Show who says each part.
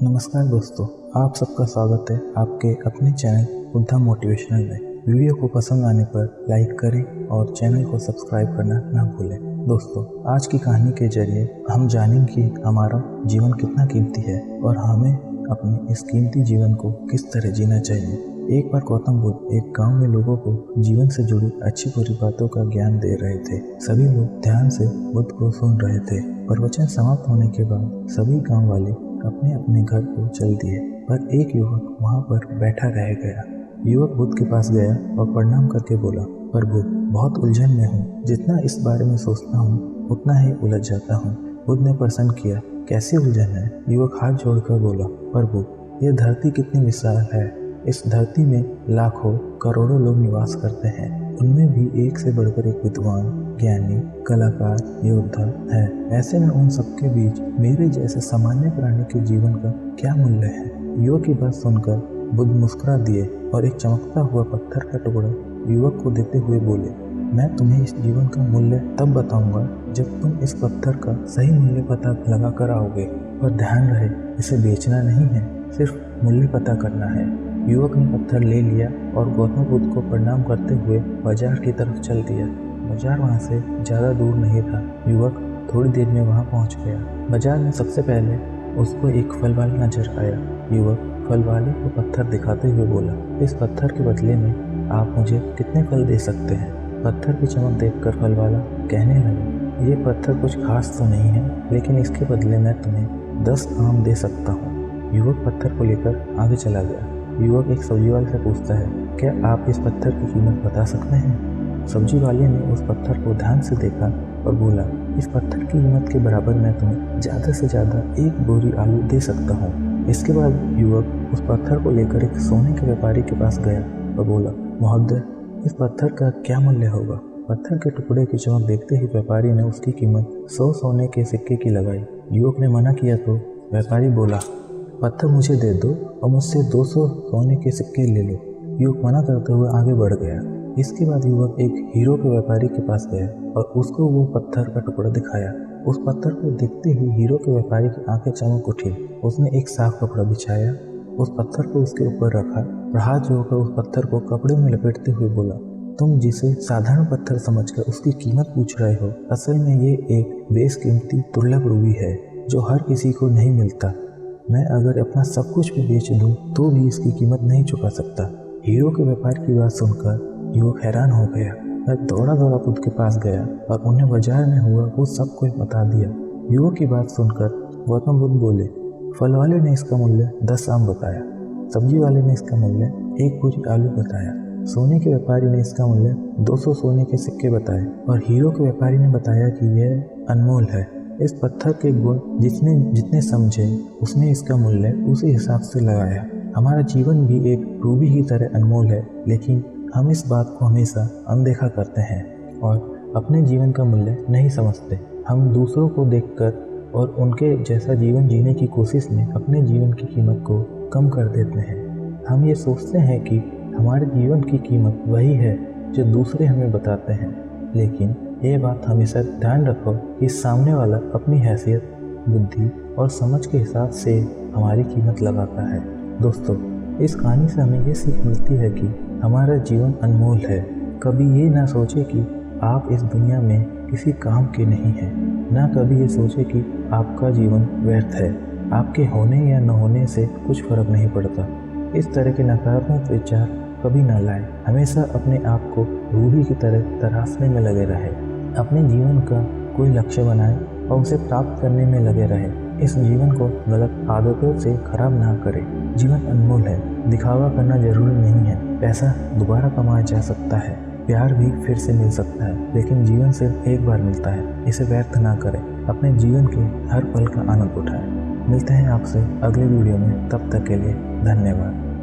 Speaker 1: नमस्कार दोस्तों, आप सबका स्वागत है आपके अपने चैनल बुद्धा मोटिवेशनल में। वीडियो को पसंद आने पर लाइक करें और चैनल को सब्सक्राइब करना ना भूलें। दोस्तों, आज की कहानी के जरिए हम जानेंगे कि हमारा जीवन कितना कीमती है और हमें अपने इस कीमती जीवन को किस तरह जीना चाहिए। एक बार गौतम बुद्ध एक गांव में लोगों को जीवन से जुड़ी अच्छी बुरी बातों का ज्ञान दे रहे थे। सभी लोग ध्यान से बुद्ध को सुन रहे थे। प्रवचन समाप्त होने के बाद सभी गांव वाले अपने अपने घर को चल दिए, पर एक युवक वहां पर बैठा रह गया। युवक बुद्ध के पास गया और प्रणाम करके बोला, प्रभु, बहुत उलझन में हूँ। जितना इस बारे में सोचता हूँ उतना ही उलझ जाता हूँ। बुद्ध ने प्रश्न किया, कैसी उलझन है? युवक हाथ जोड़कर बोला, प्रभु, यह धरती कितनी विशाल है। इस धरती में लाखों करोड़ों लोग निवास करते हैं। उनमें भी एक से बढ़कर एक विद्वान, ज्ञानी, कलाकार, योद्धा है। ऐसे में उन सबके बीच मेरे जैसे सामान्य प्राणी के जीवन का क्या मूल्य है? युवक की बात सुनकर बुद्ध मुस्कुरा दिए और एक चमकता हुआ पत्थर का टुकड़ा युवक को देते हुए बोले, मैं तुम्हें इस जीवन का मूल्य तब बताऊंगा जब तुम इस पत्थर का सही मूल्य पता लगा कर आओगे। पर ध्यान रहे, इसे बेचना नहीं है, सिर्फ मूल्य पता करना है। युवक ने पत्थर ले लिया और गौतम बुद्ध को प्रणाम करते हुए बाजार की तरफ चल दिया। बाजार वहां से ज्यादा दूर नहीं था। युवक थोड़ी देर में वहां पहुंच गया। बाजार में सबसे पहले उसको एक फल वाला नजर आया। युवक फल वाले को पत्थर दिखाते हुए बोला, इस पत्थर के बदले में आप मुझे कितने फल दे सकते हैं? पत्थर की चमक देखकर फल वाला कहने लगा, ये पत्थर कुछ खास तो नहीं है, लेकिन इसके बदले मैं तुम्हें 10 आम दे सकता हूँ। युवक पत्थर को लेकर आगे चला गया। युवक एक सब्जी वाले से पूछता है, क्या आप इस पत्थर की कीमत बता सकते हैं? सब्जी वाले ने उस पत्थर को ध्यान से देखा और बोला, इस पत्थर की कीमत के बराबर मैं तुम्हें ज़्यादा से ज़्यादा 1 बोरी आलू दे सकता हूँ। इसके बाद युवक उस पत्थर को लेकर एक सोने के व्यापारी के पास गया और बोला, महोदय, इस पत्थर का क्या मूल्य होगा? पत्थर के टुकड़े की चमक देखते ही व्यापारी ने उसकी कीमत 100 सोने के सिक्के की लगाई। युवक ने मना किया तो व्यापारी बोला, पत्थर मुझे दे दो और मुझसे 200 सोने के सिक्के ले लो। युवक मना करते हुए आगे बढ़ गया। इसके बाद युवक एक हीरो के व्यापारी के पास गया और उसको वो पत्थर का टुकड़ा दिखाया। उस पत्थर को देखते ही हीरो के व्यापारी की आंखें चमक उठी। उसने एक साफ कपड़ा बिछाया, उस पत्थर को उसके ऊपर रखा और हाथ जोड़कर उस पत्थर को कपड़े में लपेटते हुए बोला, तुम जिसे साधारण पत्थर समझकर उसकी कीमत पूछ रहे हो, असल में ये एक बेशकीमती दुर्लभ रूबी है जो हर किसी को नहीं मिलता। मैं अगर अपना सब कुछ भी बेच दूं तो भी इसकी कीमत नहीं चुका सकता। हीरो के व्यापार की बात सुनकर युवक हैरान हो गया। वह दौड़ा दौड़ा बुद्ध के पास गया और उन्हें बाजार में हुआ वो सब कुछ बता दिया। युवक की बात सुनकर गौतम बुद्ध बोले, फल वाले ने इसका मूल्य 10 आम बताया, सब्जी वाले ने इसका मूल्य 1 बोरी आलू बताया, सोने के व्यापारी ने इसका मूल्य 200 सोने के सिक्के बताए और हीरो के व्यापारी ने बताया कि यह अनमोल है। इस पत्थर के गुण जितने समझे उसने इसका मूल्य उसी हिसाब से लगाया। हमारा जीवन भी एक रूबी की तरह अनमोल है, लेकिन हम इस बात को हमेशा अनदेखा करते हैं और अपने जीवन का मूल्य नहीं समझते। हम दूसरों को देखकर और उनके जैसा जीवन जीने की कोशिश में अपने जीवन की कीमत को कम कर देते हैं। हम ये सोचते हैं कि हमारे जीवन की कीमत वही है जो दूसरे हमें बताते हैं, लेकिन ये बात हमेशा ध्यान रखो कि सामने वाला अपनी हैसियत, बुद्धि और समझ के हिसाब से हमारी कीमत लगाता है। दोस्तों, इस कहानी से हमें ये सीख मिलती है कि हमारा जीवन अनमोल है। कभी ये ना सोचे कि आप इस दुनिया में किसी काम के नहीं हैं, ना कभी ये सोचे कि आपका जीवन व्यर्थ है। आपके होने या न होने से कुछ फर्क नहीं पड़ता। इस तरह के नकारात्मक विचार कभी ना लाए। हमेशा अपने आप को रूबी की तरह तराशने में लगे रहे। अपने जीवन का कोई लक्ष्य बनाए और उसे प्राप्त करने में लगे रहे। इस जीवन को गलत आदतों से खराब ना करें। जीवन अनमोल है, दिखावा करना जरूरी नहीं है। पैसा दोबारा कमाया जा सकता है, प्यार भी फिर से मिल सकता है, लेकिन जीवन सिर्फ एक बार मिलता है। इसे व्यर्थ ना करें। अपने जीवन के हर पल का आनंद उठाएं। मिलते हैं आपसे अगले वीडियो में, तब तक के लिए धन्यवाद।